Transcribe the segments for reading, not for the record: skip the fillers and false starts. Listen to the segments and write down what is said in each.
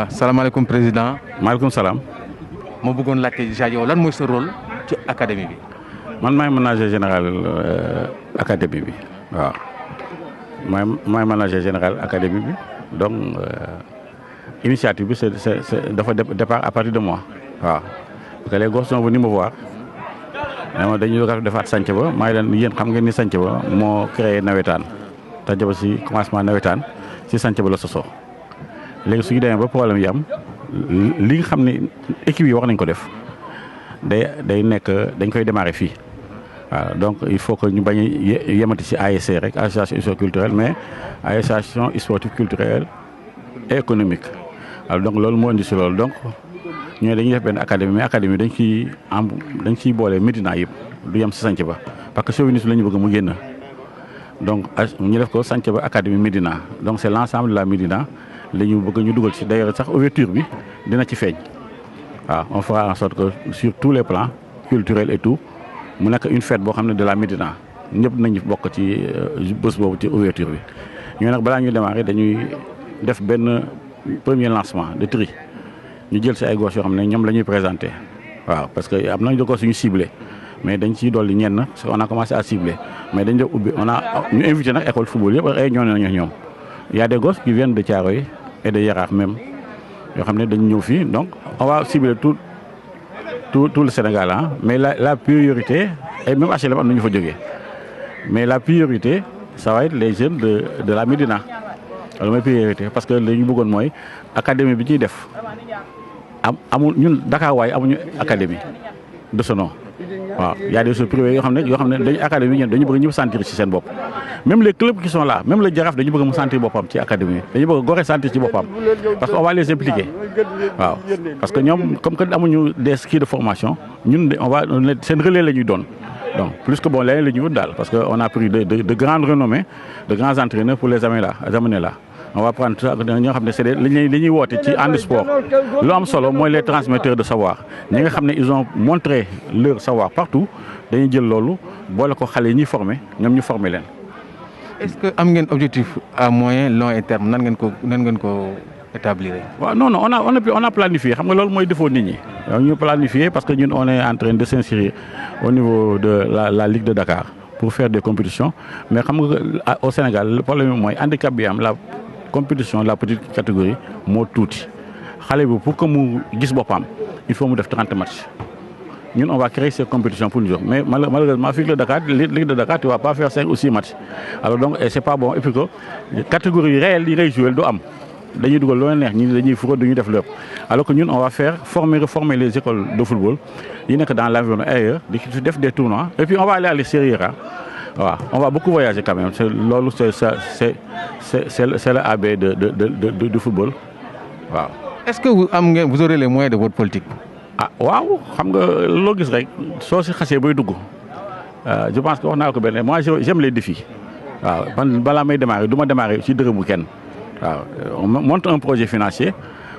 salaamaaleykum président. maaleykum salaam. moo bëggoon laajte déjà yow lan mooy sa rôle ci académie bi. man maay manager général académie bi waaw maay manager général académie bi donc initiative bi c'est dafa départ à partir de moi waaw. parce que les gosses sont venus me voir dañuy defaat sànc ba maa ngi leen yéen xam ngeen ni sànc ba moo créé nawetaan te jaba si commencement nawetaan si sànc ba la sosoo léegi su ñu demee ba problème yi am li nga xam ne équipe yi wax nañ ko def day nekk dañ koy démarrer fii waaw donc il faut que ñu bañ a yemati si ASC rek association culturelle mais association sportive culturelle et économique alors donc loolu moo indi si loolu donc ñooy dañuy def benn académie mais académie dañ ciy boole Médina yëpp du yem si sanc ba parce que chauvinisme la ñu bëgg mu génn donc ñu def ko sanc ba académie Médina donc c'est l'ensemble de la Médina la ñu bëgg ñu dugal ci d'ailleurs sax ouverture bi dina ci feeñ waaw on fera en sorte que sur tous les plans culturels et tout mu nekk une fête boo xam ne de la Médina ñëpp nañu bokk ci bés boobu ci ouverture bi ñoo nag balaa ñuy démarrer dañuy def benn premier lancement de tri ñu jël si ay gosses yoo xam ne ñoom la ñuy présenter waaw parce que am nañu de gosses yu ñu ciblé mais dañ ciy dolli ñenn parce que on a commencé à cibler mais dañ def ubbi ñu invité nag école football yëpp ay ñoo nañu ñoom y a des gosses qui viennent de Thiaroye et de Yarakh même yoo xam ne dañu ñëw fii donc on va cibler tout le Sénégal ah mais la priorité et même HLM am na ñu fa jógee mais la priorité ça va être les jeunes de la Médina loolu mooy priorité parce que li ñu bëggoon mooy académie bi ñuy def amul ñun Dakar waaye amuñu académie de ce nom waaw y a des choses privées yoo xam ne dañu académie dañu bëgg ñëpp sentir ci seen bopp même les clubs qui sont là même le Jaraaf dañu bëgg mu sentir boppam ci académie dañu bëgg Gorée sentir ci boppam parce que on va les impliquer waaw parce que ñoom comme que amuñu des kits de formation ñun on va seen relais la ñuy doon donc plus que bon leneen la ñuy wut daal parce que on a pris de grandes renommées de grands entraîneurs pour les amener là on va prendre ça ñoo xam ne c'est li ñuy woote ci handisport lu am solo mooy les transmetteurs de savoir ñi nga xam ne ils ont montré leur savoir partout dañuy jël loolu boole ko xale yi ñuy former ñoom ñu former leen. est-ce que am ngeen objectif à moyen long et terme nan ngeen ko établir. waaw non on a planifié xam nga loolu mooy défaut nit ñi. ñu planifié parce que ñun on est en train de s'inscrire au niveau de la Ligue de Dakar pour faire des compétitions mais xam nga au Sénégal le problème mooy handicap bi am la compétition la petite catégorie moo tuuti xale bi pour que mu gis boppam il faut mu def 30 matchs ñun on va créer ces compétitions pour ñu jox mais malheureusement fii Ligue de Dakar tu vas pas faire 5 ou 6 matchs alors donc et c'est pas bon et puis que catégorie réelle yi ngay jouer du am dañuy dugal loo neex ñi dañuy fraude duñu def lépp alors que ñun on va faire reformer les écoles de football yi nekk dans l'environnement ailleurs di def des tournois et puis on va aller à l'extérieur waaw on va beaucoup voyager quand même loolu c'est le AB du football waaw. est-ce que vous aurez les moyens de votre politique. waaw xam nga loo gis rek soo si xasee bay dugg je pense que wax naa ko benn moi j'aime les défis waaw man balaa may démarrer du ma démarrer ci dërëmu kenn waaw on monte un projet financier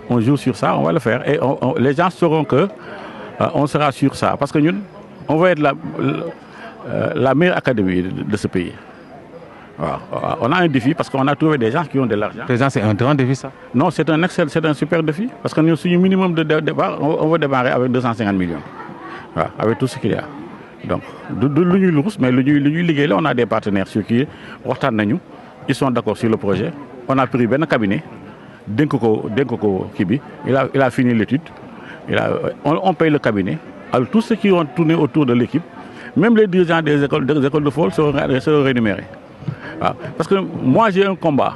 on joue sur ça on va le faire et les gens sauront que on sera sur ça parce que ñun on va être la meilleure académie de ce pays. waaw on a un défi parce qu'on a trouvé des gens qui ont de l'argent. Président, c'est un grand défi ça. Non, c'est un super défi parce que nous sur un minimum de départ on va démarrer avec 250 millions. waaw avec tout ce qu'il y a. Donc du lu ñuy luxus mais lu ñuy liggéey la on a des partenaires sur qui waxtaan nañu ils sont d'accord sur le projet on a pris benn cabinet dénk ko kii bi il a fini l'étude on paye le cabinet alors tous ceux qui ont tourné autour de l'équipe même les dirigeants des écoles de football seront rémunérés waaw parce que moi j'ai un combat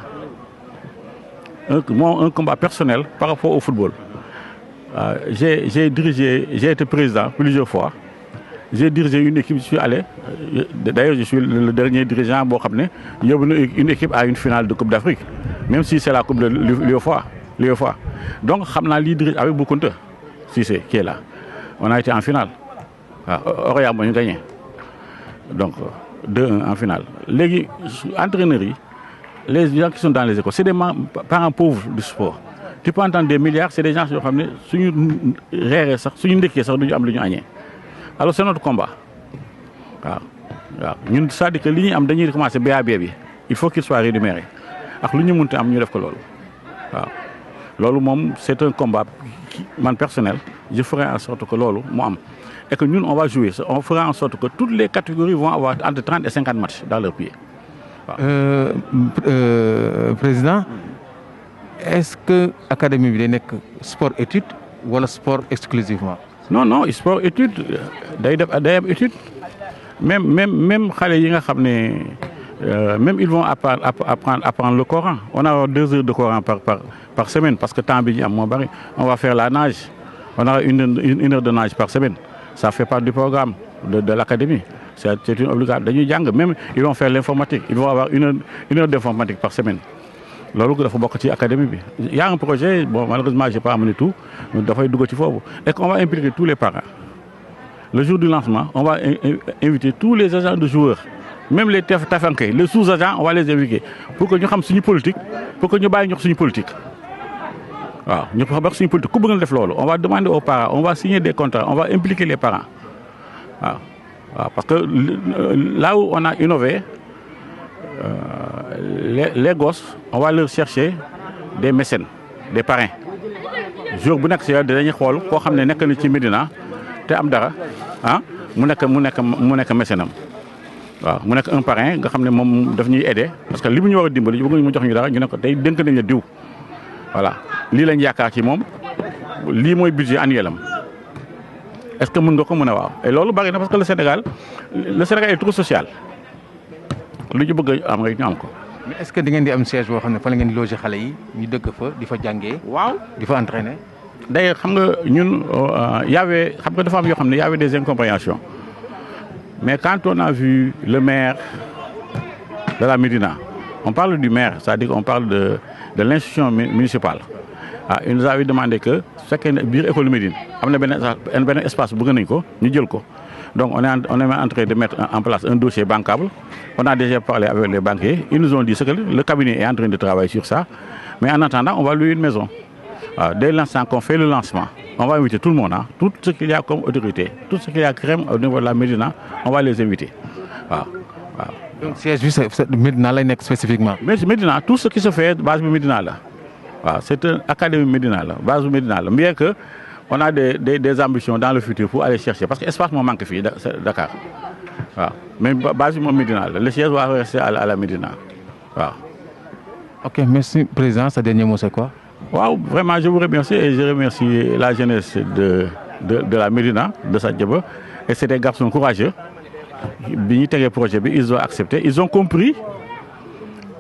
personnel par rapport au football j'ai été président plusieurs fois j'ai dirigé une équipe je suis allé d'ailleurs je suis le dernier dirigeant boo xam ne yóbbu na une équipe à une finale de Coupe d'Afrique même si c'est la Coupe de l'UEFA donc xam naa lii dirige avec Boukounta Cissé qui est là on a été en finale waaw Orient moo ñu gagné donc 2-1 en finale léegi entraîneurs yi les gens qui sont dans les écoles c'est des parents pauvres du sport tu peux entendre des milliards c'est des gens yoo xam ne suñu reeree sax suñu ndekkee sax duñu am lu ñu añee alors c'est notre combat waaw ñun c'est-à-dire que li ñuy am dañuy commencer BAB bi il faut qu'il soit rémunéré ak lu ñu mënti am ñu def ko loolu waaw loolu moom c'est un combat man personnel je ferai en sorte que loolu mu am et que ñun on va jouer on fera en sorte que toutes les catégories vont avoir entre 30 et 50 matchs dans leur pied. Président, est-ce que académie bi day nekk sport étude wala sport exclusivement? Non sport étude day am étude même xale yi nga xam ne même ils vont apprendre le Coran. On a 2 heures de Coran par semaine parce que temps bi ñu am moo bari. On va faire la nage. On aura une heure de nage par semaine. Ça fait partie du programme de l'académie. C'est une obligation. Dañuy jàng même ils vont faire l'informatique. Ils vont avoir une heure d'informatique par semaine. Loolu dafa bokk ci académie bi. Il y a un projet, bon malheureusement j'ai pas amené tout, mais dafay dugg ci foofu. Et qu'on va impliquer tous les parents. Le jour du lancement, on va inviter tous les agents de joueurs. Même les tafankay, les sous-agents, on va les inviter pour que ñu xam suñu politique, pour que ñu bàyyi ñu suñu politique. Waaw, ñu xam suñu politique ku bëgg na def loolu, on va demander aux parents, on va signer des contrats, on va impliquer les parents. Waaw. Parce que là où on a innové, les gosses, on va leur chercher des mécènes, des parrains. Jour bu nekk si yow dañuy xool koo xam ne nekk na ci Médina te am dara mu nekk mécène am. waaw mu nekk un parrain nga xam ne moom daf ñuy aider parce que li mu ñu war a dimbali bëgg mu jox ñu dara ñu ne ko tey dénk nañ la diw voilà lii lañ yaakaar ci moom lii mooy budget annuel am est-ce que mën nga ko mën a waaw et loolu bari na parce que le Sénégal est trop social lu ñu bëgg am rek ñu am ko. mais est-ce que di ngeen di am siège boo xam ne fa la ngeen di loger xale yi ñu dëkk fa di fa jàngee. waaw di fa entraîner. d'ailleurs xam nga ñun xam nga dafa am yoo xam ne y avait des incompréhensions. Mais quand on a vu le maire de la Médina, on parle du maire, c'est-à-dire qu'on parle de l'institution municipale. Il nous avait demandé que chacun biir école Médine am na benn espace bëgg nañ ko ñu jël ko. Donc on est en train de mettre en place un dossier bancable. On a déjà parlé avec les banquiers. Ils nous ont dit que le cabinet est en train de travailler sur ça. Mais en attendant, on va louer une maison. Dès l'instant qu'on fait le lancement, on va inviter tout le monde, tout ce qu'il y a comme autorité, tout ce qu'il y a crème au niveau de la Médina, on va les inviter. Donc siège bi c'est Médina lay nekk spécifiquement. Mais Médina, tout ce qui se fait base de Médina là. C'est une académie Médina là, base de Médina là. Bien que on a des ambitions dans le futur pour aller chercher parce que espace moo manque fii Dakar. Mais base de Médina là, le siège va rester à la Médina. OK, merci président, ce dernier mot c'est quoi? Waaw, vraiment je vous remercie et je remercie la jeunesse de la Médina, de Santhiaba. Et c'est des garçons courageux. Bi ñu tegee projet bi, ils ont accepté, ils ont compris.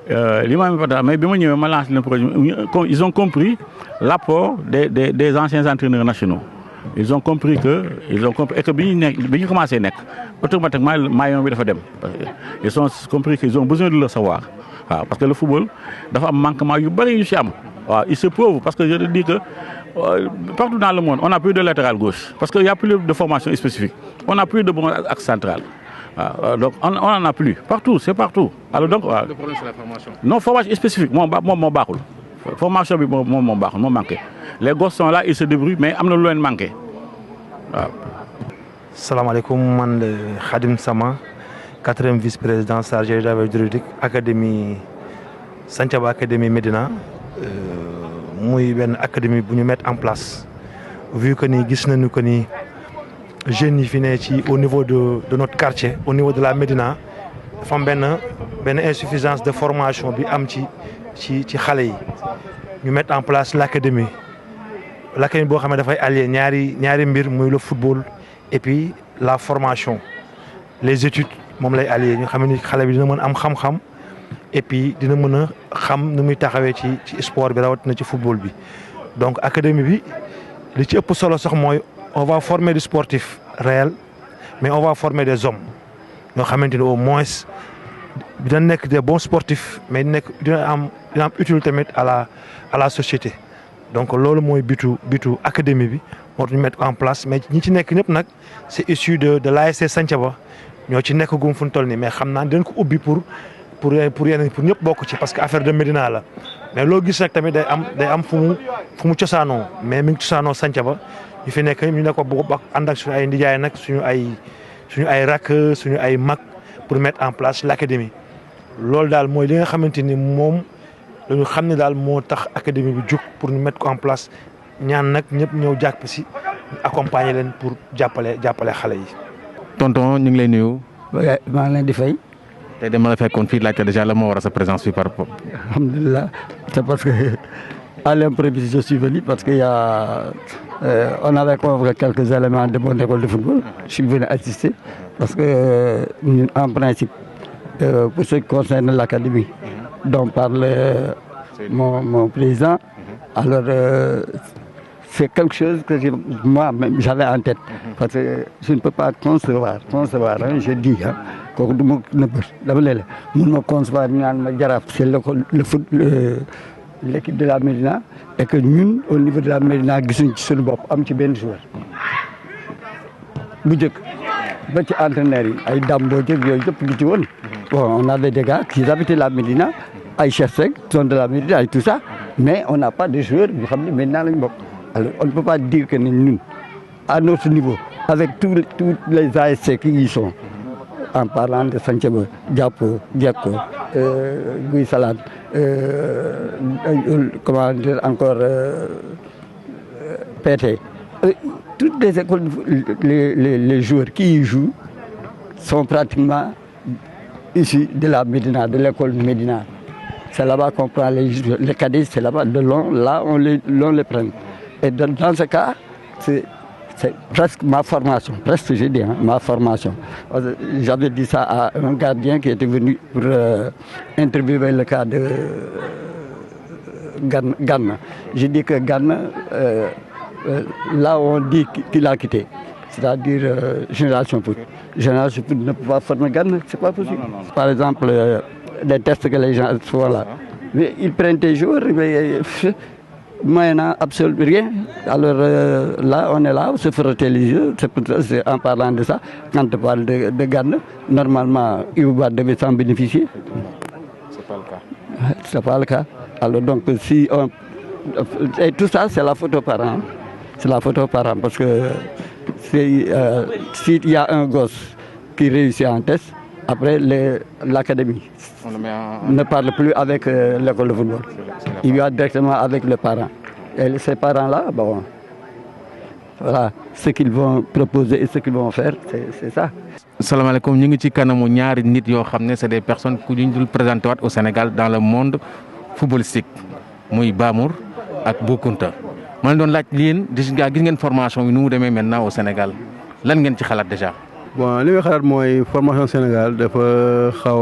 Li ma mais bi ma ñëwee ma lancé le projet, ils ont compris l'apport des anciens entraîneurs nationaux. Ils ont compris et que bi ñu commencé nekk automatiquement maillon bi dafa dem. Ils ont compris qu'ils ont besoin de le savoir. Parce que le football dafa am manquement yu bari yu ci am. Il se prouve parce que je te dis que partout dans le monde, on n'a plus de latéral gauche. Parce qu'il n'y a plus de formation spécifique. On n'a plus de bon axe central. Donc, on n'en a plus. Partout, c'est partout. Alors, donc, le problème, c'est la formation. Non, formation spécifique. Mon bâcle. Formation, mon bâcle, mon manqué. Les gosses sont là, ils se débrouillent, mais ils ont manqué. Salam alaikum, man le Khadim Sama, 4e vice-président chargé de la juridique, Académie Santhiaba Académie Médina. Muy benn académie bu ñu mettre en place vu que ni gis nañu que ni jeunes yi fi ne ci au niveau de notre quartier au niveau de la Médina dafa am benn insuffisance de formation bi am ci xale yi ñu mettre en place l'académie boo xam ne dafay allier ñaari mbir muy le football et puis la formation les études moom lay allier ñu xam ne xale bi dina mën am xam-xam. Et puis dina mën a xam nu muy taxawee ci sport bi rawatina ci football bi donc académie bi li ci ëpp solo sax mooy on va former des sportifs réels mais on va former des hommes ñoo xamante ni au moins dina nekk des bons sportifs mais dina am utile tamit à la société donc loolu mooy bitu académie bi moo tax ñu mettre en place mais ñi ci nekk ñëpp nag c'est issu de l'ASC Santhiaba ñoo ci nekk gum fu ñu toll nii mais xam naa dinañ ko ubbi pour ñëpp bokk ci parce que affaire de Médina la mais loo gis nag tamit day am fu mu cosaanoo mais mi ngi cosaanoo Santhiaba ñu fi nekk ñu ne ko bu ànd ak suñu ay ndijaay nag suñu ay rakk suñu ay mag pour mettre en place l'académie loolu daal mooy li nga xamante ni moom dañu xam ne daal moo tax académie bi jóg pour ñu mettre ko en place ñaan nag ñëpp ñëw jàpp si accompagner leen pour jàppale xale yi. tonton ñu ngi lay nuyu. maa ngi leen di fay. tey dama la fekkoon fii laajte déjà la moo war a sa présence fii par rapport. Alhamdulillah, c'est parce que à l'imprévu je suis venu parce qu'il y a on avait convoqué quelques éléments de mon école de football. Je suis venu assister parce que en principe pour ce qui concerne l'académie dont parle mon président, alors c'est quelque chose que moi-même j'avais en tête parce que je ne peux pas concevoir hein, je dis hein, kooku du ma nëbb dama léeg-léeg mun ma concevoir ñu naan ma Jaraaf c'est le foot l'équipe de la Médina et que ñun au niveau de la Médina gisuñ ci suñu bopp am ci benn joueur bu njëkk ba ci entraîneurs yi ay Dambo jëg yooyu yëpp gi ci woon bon on avait des gars qui habitaient la Médina ay Cheikh Seck sont de la Médina et tout ça mais on n'a pas de joueurs yu xam ne Médina lañ bokk. Alors on ne peut pas dire que nous à notre niveau avec tous les ASC qui y sont en parlant de Santhiaba Diapo Dieko Guy Salane comment dire encore PT toutes les écoles les joueurs qui y jouent sont pratiquement issus de la Médina, de l'école Médina. C'est là-bas qu'on prend les cadets, c'est là-bas de long, là on les prend. Et dans ce cas, c'est presque ma formation, presque j'ai dit, hein, ma formation. J'avais dit ça à un gardien qui était venu pour interviewer le cas de Gana. J'ai dit que Gana, là où on dit qu'il a quitté, c'est-à-dire Génération Foot. Génération Foot ne peut pas former Gana, c'est pas possible. Non. Par exemple, les tests que les gens font là, mais ils prennent des jours, mais moyennant absolument rien. Alors là, on est là, on se frotter les yeux. C'est en parlant de ça, quand on parle de Gana, normalement, Iouba devait s'en bénéficier. C'est pas le cas. C'est pas le cas. Alors donc, si on... Et tout ça, c'est la faute aux parents. C'est la faute aux parents parce que s'il y a un gosse qui réussit en test, après l'académie ne parle plus avec l'école de football. Il va directement avec le parent. Et ces parents-là, bon, voilà, ce qu'ils vont proposer et ce qu'ils vont faire, c'est ça. Salaamaaleykum, ñu ngi ci kanamu ñaari nit yoo xam ne c'est des personnes ku ñu dul présenté waat au Sénégal dans le monde footballistique muy Bamour ak Bou Kounta. ma leen doon laaj yéen gis ngeen formation bi nu mu demee maintenant au Sénégal lan ngeen ci xalaat déjà. Bon li nga xalaat mooy formation Sénégal dafa xaw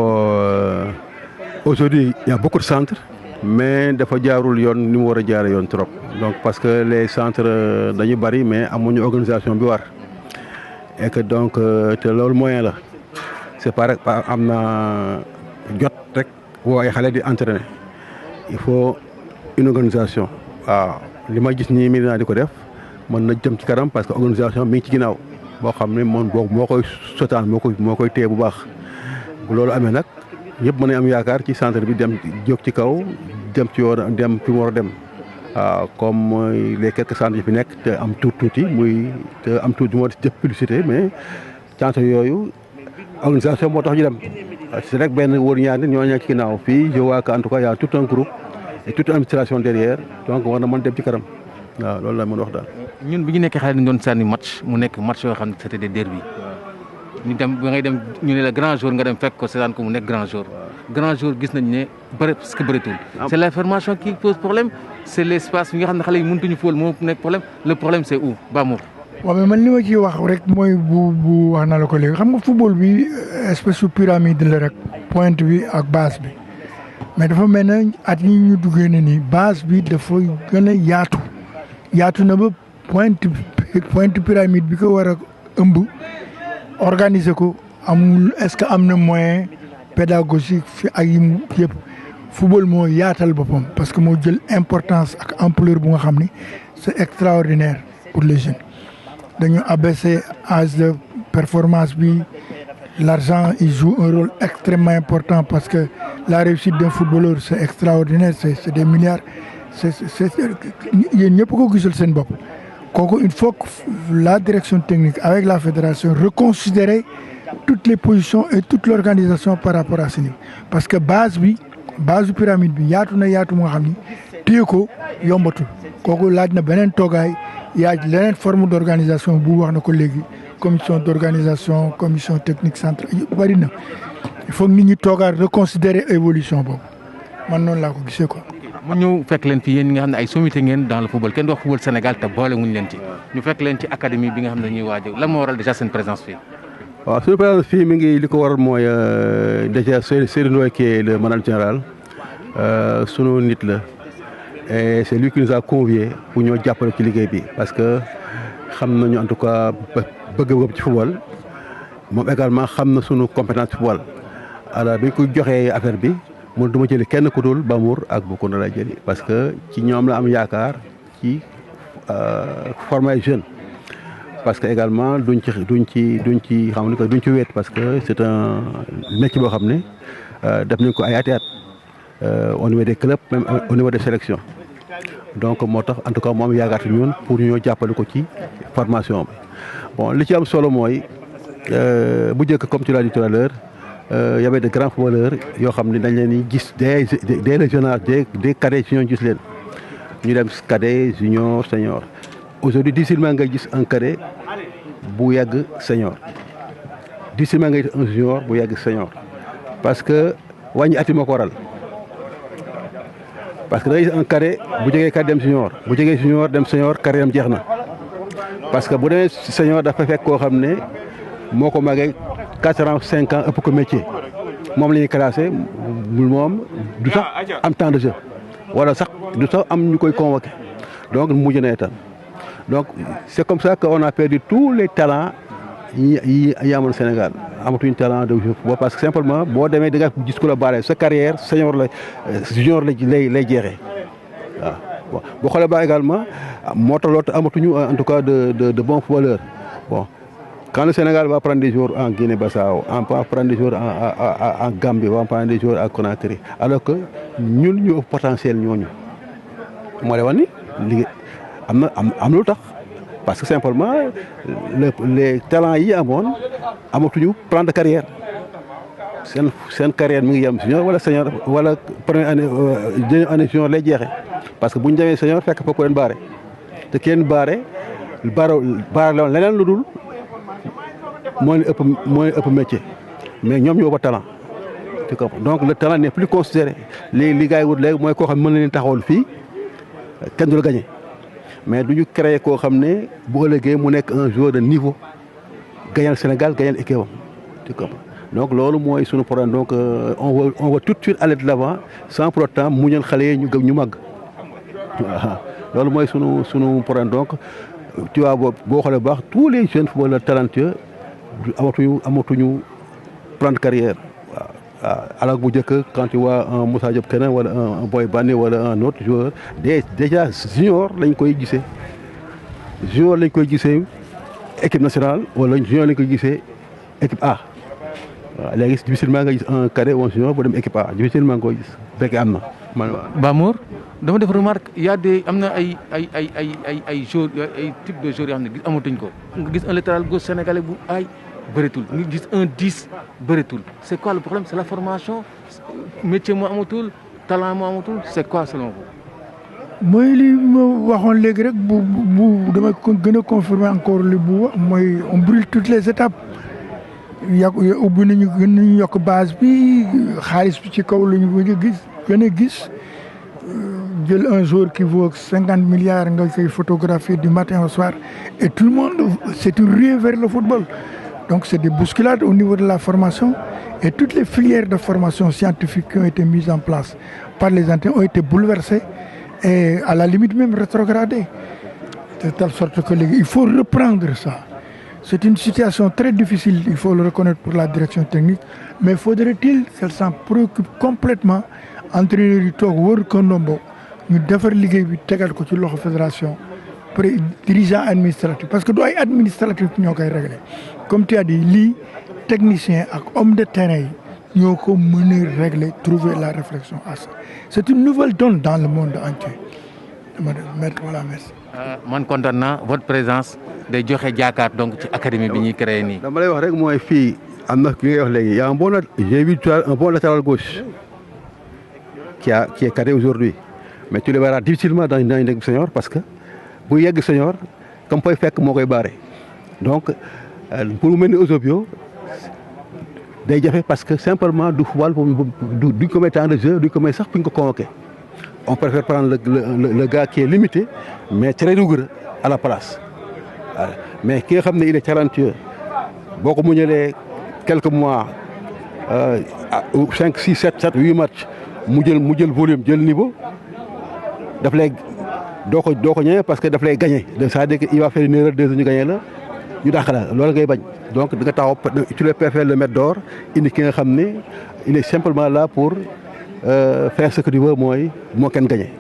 aujourd'hui il y a beaucoup de centres mais dafa jaarul yoon ni mu war a jaare yoon trop donc parce que les centres dañu bari mais amuñu organisation bi war et que donc te loolu moyen la c'est pas rek am na jot rek woo ay xale di entraîner il faut une organisation waaw li ma gis nii Médina di ko def mën na jëm ci kanam parce que organisation mi ngi ci ginnaaw boo xam ne moom moo koy sotaan moo koy téye bu baax bu loolu amee nag ñëpp mën nañ am yaakaar ci centre bi dem jóg ci kaw dem ci yoon dem fi mu war a dem waaw comme mooy les quelques centres yi fi nekk te am tuuti te am tuuti moo def publicité mais centre yooyu organisation moo tax ñu dem c'est rek benn wóor ñaar nit ñoo nekk ci ginnaaw fii je vois que en tout cas y a tout un groupe et toute une administration derrière donc war na mën dem ci kanam waaw loolu la mën wax daal. ñun bi ñu nekkee xale dañu doon sànni match mu nekk match yoo xam ne c'était des derby ñu dem ba ngay dem ñu ne la grand jour nga dem fekk ko seetaan ko mu nekk grand jour gis nañ ne bëri parce que bëreetul. C'est la formation qui pose problème c'est l'espace bi nga xam ne xale yi mëntuñu fool moo nekk problème le problème c'est où Bamour. waaw mais man li ma ciy wax rek mooy bu wax na la ko léegi xam nga football bi espèce de pyramide la rek pointe bi ak base bi mais dafa mel ne at yi ñu duggee ne nii base bi dafa gën a yaatu na ba pointe pyramide bi ko war a ëmb organiser ko amul est-ce que am na moyen pédagogique fi ak yi mu yëpp football moo yaatal boppam parce que moo jël importance ak ampleur bu nga xam ni c'est extraordinaire pour les jeunes dañu abaisser âge de performance bi l'argent il joue un rôle extrêmement important parce que la réussite d'un footballeur c'est extraordinaire c'est des milliards c'est yéen ñëpp ko gisul seen bopp kooku il faut que la direction technique avec la fédération reconsidérer toutes les positions et toute l'organisation par rapport à ce niveau parce que base bi base pyramide bi yaatu na yaatu mu nga xam ni téye ko yombatul kooku laaj na beneen toogaay yaaj leneen forme d' organisation bu wax na ko léegi commission d' organisation commission technique centrale bari na il faut nit ñi toogaat reconsidérer évolution boobu man noonu laa ko gisee quoi. mu ñëw fekk leen fi yéen ñi nga xam ne ay sommité ngeen dans le football kenn du wax football Sénégal te boole wuñ leen ci ñu fekk leen ci académie bi nga xam ne dañuy waaj lan moo waral déjà seen présence fii. waaw suñu présence fii mi ngi li ko waral mooy déjà Seydou Ndoye qui est le manager général sunu nit la et c'est lui qui nous a conviés pour ñoo jàppale ci liggéey bi parce que xam nañu en tout cas bëgg-bëgg ci football moom également xam na sunu compétence football alors bi ñu ko joxee affaire bi mun duma jëli kenn ku dul Bamour ak Bokuna lay jëli parce que ci ñoom la am yaakaar ci former ay jeunes parce que également duñ ci xam ni que duñ ci wéet parce que c'est un métier boo xam ne def nañ ko ay ati at au niveau des clubs même au niveau des sélections donc moo tax en tout cas mu am yaakaar ci ñun pour ñoo jàppale ko ci formation bi bon li ci am solo mooy bu njëkk comme tu l'as dit tout à l'heure y avait de grands footballeurs yoo xam ne dañ leen di gis dès le jeune âge des cadets junior gis leen ñu dem cadet junior senior aujourd'hui difficilement ngay gis un cadet bu yàgg senior difficilement ngay gis un junior bu yàgg senior parce que wàññi ati moo ko waral parce que da ngay gis un cadet bu jógee cadet dem junior bu jógee junior dem senior carrière am jeex na parce que bu demee senior dafa fekk koo xam ne moo ko màggee 4 ans 5 ans ëpp ko métier moom la ñuy classé moom du sax am temps de jeu wala sax du sax am ñu koy convoqué donc mujj na itam donc c'est comme ça qu'on a perdu tous les talents yi amoon Sénégal amatuñ talent de jeu parce que simplement boo demee da nga gis ku la baale sa carrière senior la junior lay jeexee waaw boo xoolee ba également moo tax loolu amatuñu en tout cas de bons footballeurs bon. Quand le Sénégal va prendre des joueurs en Guinée-Bissau, on va prendre des joueurs en Gambie, on va prendre des joueurs à Conakry, alors que ñun ñu ëpp potentiel ñooñu moo lay wax ni liggéey am lu tax parce que simplement les talents yi amoon amatuñu plan de carrière seen carrière mi ngi yem junior wala senior wala première année deuxième année junior lay jeexee parce que bu ñu demee senior fekk fa ko leen baare te kenn baare la leneen lu dul. mooy ëpp métier mais ñoom ñoo ba talent donc le talent n'est plus considéré li gars yi wut léegi mooy koo xam ne mën na leen taxawal fii kenn du la gagné mais du ñu créer koo xam ne bu ëllëgee mu nekk un joueur de niveau gagnal Sénégal gagnal équipe am donc loolu mooy sunu problème donc on va tout de suite aller de l'avant sans pour autant muñal xale yi ñu màgg waaw loolu mooy sunu problème donc tu vois boo xoolee bu baax tous les jeunes footballeurs talentueux amatuñu plan de carrière waaw alors bu njëkk quand tu vois un Moussa Diop keneen wala un Boy Bane wala un autre joueur déjà junior lañ koy gisee équipe nationale wala junior lañ koy gisee équipe A waaw léegi difficilement nga gis un cadet ou un junior bu dem équipe A difficilement nga koy gis fekk am na Bamour dama def remarque y a des am na ay joueurs ay type de joueurs yoo xam ne gis amatuñ ko nga gis un latéral gauche sénégalais bu ay bëreetul nga gis un 10 bëreetul c'est quoi le problème c'est la formation métier moo amatul talent moo amatul c'est quoi selon vous. mooy li ma waxoon léegi rek bu dama gën a confirmer encore li bu wax mooy on brûle toutes les étapes ubbi nañu gën nañu yokk base bi xaalis bi ci kaw la ñu gën a gis jël un joueur qui vaut 50 milliards nga koy photographier du matin au soir et tout le monde c'est une ruée vers le football donc c'est des bousculades au niveau de la formation et toutes les filières de formation scientifique qui ont été mises en place par les entités ont été bouleversées et à la limite même rétrogradées de telle sorte que il faut reprendre ça. C'est une situation très difficile, il faut le reconnaître pour la direction technique, mais faudrait-il qu'elle s'en préoccupe complètement entraîneur yi toog wër ko ndombo ñu defar liggéey bi tegal ko ci loxo fédération dirigeant administratif parce que du ay administratif ñoo koy régler comme tu as dit lii technicien ak homme de terrain yi ñoo ko mën a régler trouver la réflexion à ça c'est une nouvelle donne dans le monde entier voilà merci. man kontaan naa votre présence day joxe jaakaar donc ci académie bi ñuy créé nii. dama lay wax rek mooy fii am na ki ngay wax léegi y a un bon j'ai vu un bon latéral gauche qui est cadet aujourd'hui. Mais tu le verras difficilement dans une équipe senior parce que bu yegg senior comme koy fekk moo koy baare donc pour mu mel ni Eusebio day jafe parce que simplement du football duñ ko may temps de jeu duñ ko may sax buñ ko convoqué. On préfère prendre le gars qui est limité mais très rigoureux à la place mais ki nga xam ne il est talentueux boo ko muñalee quelques mois 5 6 7 8 matchs mu jël volume jël niveau daf lay doo ko ñëwee parce que daf lay gagné c'est-à-dire que il va faire une erreur deux ñu gagné la ñu dàq la loolu ngay bañ donc da nga taxaw tu le préfères le mettre dehors indi ki nga xam ne il est simplement là pour faire ce que tu veux mooy moo kenn gagné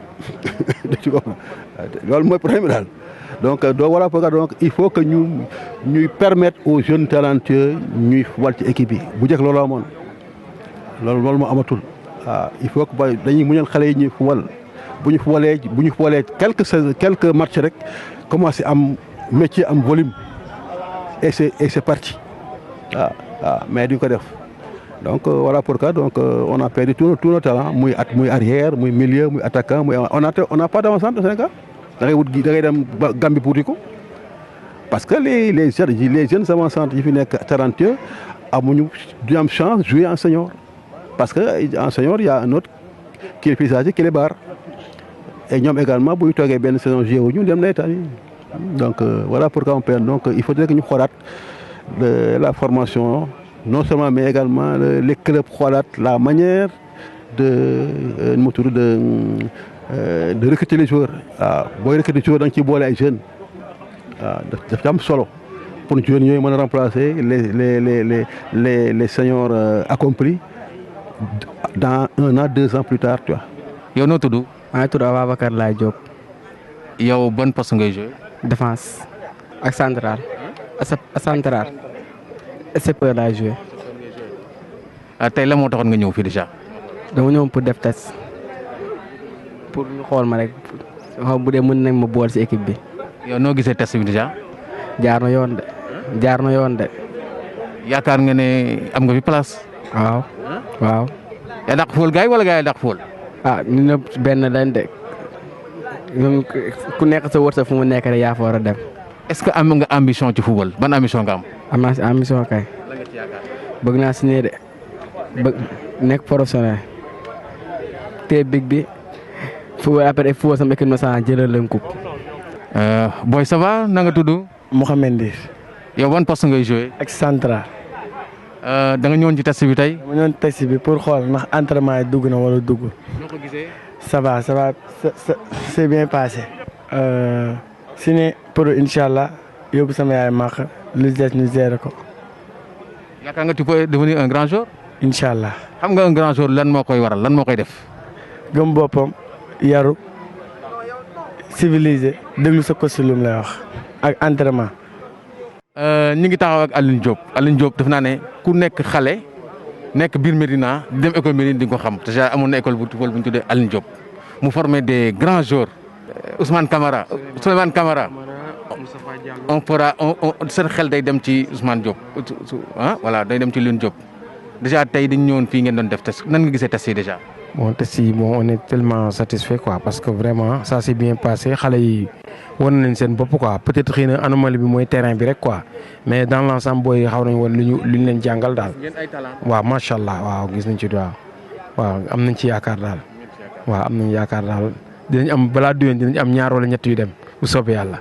loolu mooy problème daal donc voilà pourquoi donc il faut que ñuy permettre aux jeunes talentueux ñuy wal ci équipe yi bu njëkk loolu amoon loolu moo amatul waaw il faut que dañuy muñal xale yi ñuy wal bu ñu xoolee quelques matchs rek commencé am métier am volume et c'est parti waaw mais duñ ko def donc voilà pourquoi donc on a perdu tous nos talents muy arrière muy milieu muy attaquant muy on n'a pas d'avant-centre au Sénégal da ngay dem Gambie puuti ko parce que les jeunes avant-centres yi fi nekk talentueux du am chance jouer en senior parce que en senior il y a un autre qui est plus âgé qui les barre et ñoom également bu ñu toogee benn saison joué wu ñu dem nawetaan donc voilà pourquoi on perd donc il faudrait que ñu xoolaat la formation non seulement mais également les clubs xoolaat la manière de recruter les joueurs waaw booy recruter joueurs da nga ciy boole ay jeunes waaw daf ci am solo pour jeunes yooyu mën a remplacer les seniors accomplis dans 1 an 2 ans plus tard tu vois. yow noo tudd. maa ngi tudd Ababacar Laye Diop. yow ban poste ngay joué. défense ak central. central. SCP laay joué. tey la moo taxoon nga ñëw fii déjà. dama ñëw pour def test pour ñu xool ma rek xam bu dee mën nañ ma bool si équipe bi. yow noo gisee test bi déjà. jaar na yoon de. yaakaar nga ne am nga fi place. waaw. yaa dàq fóol gars yi wala gars yi dàq fóol. ñu ne benn lañ de ñoom ku nekk sa wërsëg fu mu nekk rek yaa fa war a dem. est-ce que am nga ambition ci football ban ambition nga am. am naa si ambition kay. bëgg naa si ne de nekk professionnel te big bi football après football sama équipe nationale jëlal leen coupe. Boy ça va na nga tudd. Mouhamed Ndir. yow ban poste ngay joué. ak central. da nga ñëwoon ci test bi tey. ma ñëwoon test bi pour xool ndax entraînement yi dugg na wala dugg. noo ko gisee. ça va c'est bien passé. signé pour incha allah yóbbu sama yaay màq lu des ñu gérer ko. yaakaar nga tu peux devenir un grand joueur. incha allah. xam nga un grand joueur lan moo koy waral lan moo koy def. gëm boppam yaru civilisé déglu sa coach lu mu lay wax ak entraînement. ñu ngi taxaw ak Alioune Diop def naa ne ku nekk xale nekk biir Médina dem école Médina di nga ko xam déjà amoon na école bu football bu ñu tuddee Alioune Diop mu formé des grands joueurs Souleymane Camara seen xel day dem ci Ousmane Diop voilà day dem ci Alioune Diop déjà tey dañu ñëwoon fii ngeen doon def test nan nga gisee test yi déjà. Bon test yi bon on est tellement satisfait quoi parce que vraiment ça s'est bien passé xale yi wan nañ seen bopp quoi peut-être xëy na anomalie bi mooy terrain bi rek quoi mais dans l'ensemble booy xaw nañ woon lu ñu leen jàngal daal. waaw macha allah waaw gis nañ ci waaw am nañ ci yaakaar daal. waaw am nañ yaakaar daal dinañ am balaa déwén dinañ am ñaar wala ñett yu dem bu soobee yàlla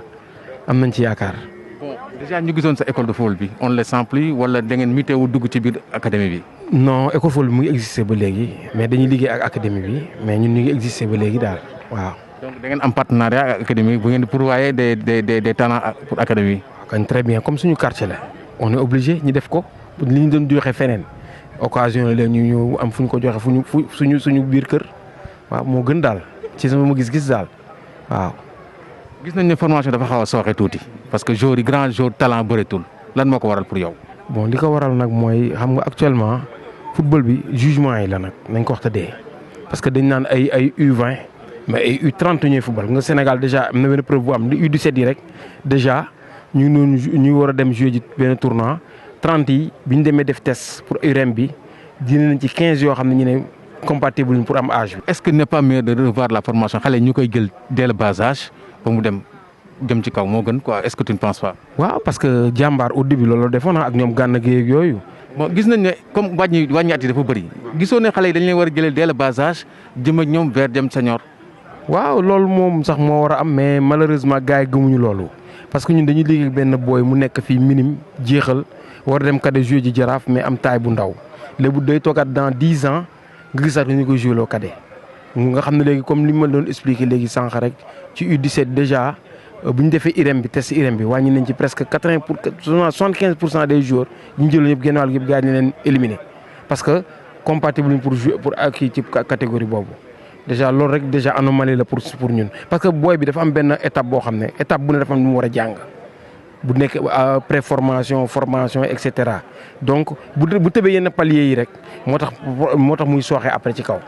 am nañ ci yaakaar. bon déjà ñu gisoon sa école de football bi on le sent plus wala da ngeen muté wu dugg ci biir académie bi. non école football bi mu ngi existé ba léegi mais dañuy liggéey ak académie bi mais ñun ñu ngi existé ba léegi daal waaw. donc da ngeen am partenariat ak académie bu ngeen di pourvoyer des talents pour académie bi. kon très bien comme suñu quartier la on est obligé ñu def ko li ñu doon joxe feneen occasion la léegi ñu am fu ñu ko joxe suñu biir kër waaw moo gën daal ci sama gis-gis daal waaw. gis nañ ne formation dafa xaw a sooxe tuuti parce que joueurs yi grand joueur talent bëreetul lan moo ko waral pour yow. bon li ko waral nag mooy xam nga actuellement football bi jugement yi la nag nañ ko wax te dee parce que dañ naan ay U20 mais ay U30 ñooy football nga Sénégal déjà am na benn preuve bu am li U17 yi rek déjà ñu ngi ñu war a dem jouer ji benn tournoi 30 yi bi ñu demee def test pour UREM bi dina nañ ci 15 yoo xam ne ñu ne compatible pour am âge bi. est-ce que n'est pas mieux de revoir la formation xale ñu koy jël dès le bas âge ba mu dem jëm ci kaw moo gën quoi est-ce que tu ne penses pas. waaw parce que jàmbaar au début loolu defoon na ak ñoom gànn gi ak yooyu. bon gis nañ ne comme wàññi at yi dafa bëri gisoo ne xale yi dañ leen war a jëlee dès le bas âge jëm ak ñoom vers dem senior. waaw loolu moom sax moo war a am mais malheureusement gars yi gëmuñu loolu parce que ñun dañuy liggéey ak benn booy mu nekk fii minime jeexal war a dem cadet joué ji jaraaf mais am taay bu ndaw léegi day toogaat dans 10 ans nga gisaat ñu ko joué loo cadet nga xam ne léegi comme li ma doon expliqué léegi sànq rek ci U17 déjà bu ñu defee IREM bi test IREM bi wàññi nañ ci presque 75% des joueurs ñu jël ñëpp génn wàll yëpp gars yi ñu leen éliminé parce que compatible pour jouer pour kii ci catégorie boobu. déjà loolu rek déjà anomalie la pour ñun parce que booy bi dafa am benn étape boo xam ne étape bu ne dafa am lu mu war a jàng bu nekk pré-formation formation et cetera donc bu tëbee yenn paliers yi rek moo tax muy sooxee après ci kaw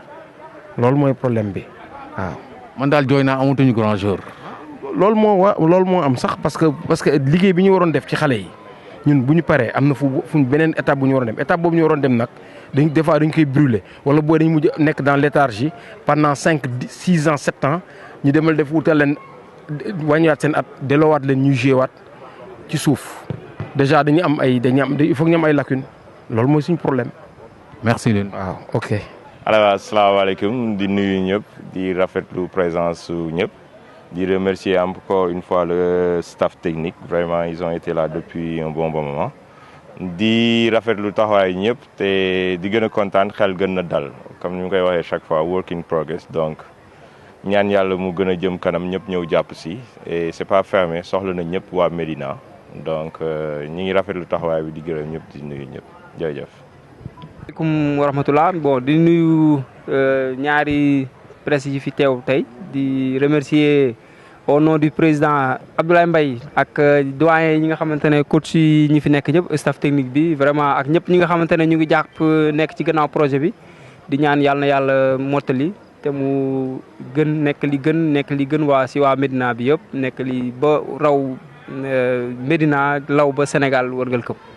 loolu mooy problème bi waaw. man daal jooy naa amatuñu grand jour. loolu moo am sax parce que liggéey bi ñu waroon def ci xale yi ñun bu ñu paree am na fu beneen étape bu ñu waroon dem étape boobu ñu waroon dem nag des fois dañ koy brûler wala booy dañu mujj nekk dans léthargie pendant 5 6 ans 7 ans ñu demal def wutal leen wàññiwaat seen at delloowaat leen ñu joué waat ci suuf déjà il faut que ñu am ay lacunes loolu mooy suñu problème. merci leen waaw ok. alors asalaamaaleykum di nuyu ñëpp di rafetlu présence su ñëpp. di remercier encore une fois le staff technique vraiment ils ont été là depuis un bon moment di rafetlu taxawaay ñëpp te di gën a kontaan xel gën a dal comme ni mu koy waxee chaque fois work in progress donc ñaan yàlla mu gën a jëm kanam ñëpp ñëw jàpp si et c'est pas fermé soxla na ñëpp waa Médina donc ñi ngi rafetlu taxawaay bi di gërëm ñëpp di nuyu ñëpp jërëjëf. asalaamaaleykum wa rahmatulah bon di nuyu ñaari presse yi fi teew tey di remercier au nom du président Abdoulaye Mbaye ak doyen ñi nga xamante ne coach yi ñi fi nekk ñëpp staff technique bi vraiment ak ñëpp ñi nga xamante ne ñu ngi jàpp nekk ci gannaaw projet bi di ñaan yàlla na yàlla mottali te mu nekk li gën waa Médina bi yëpp nekk li ba raw Médina law ba Sénégal wërngal këpp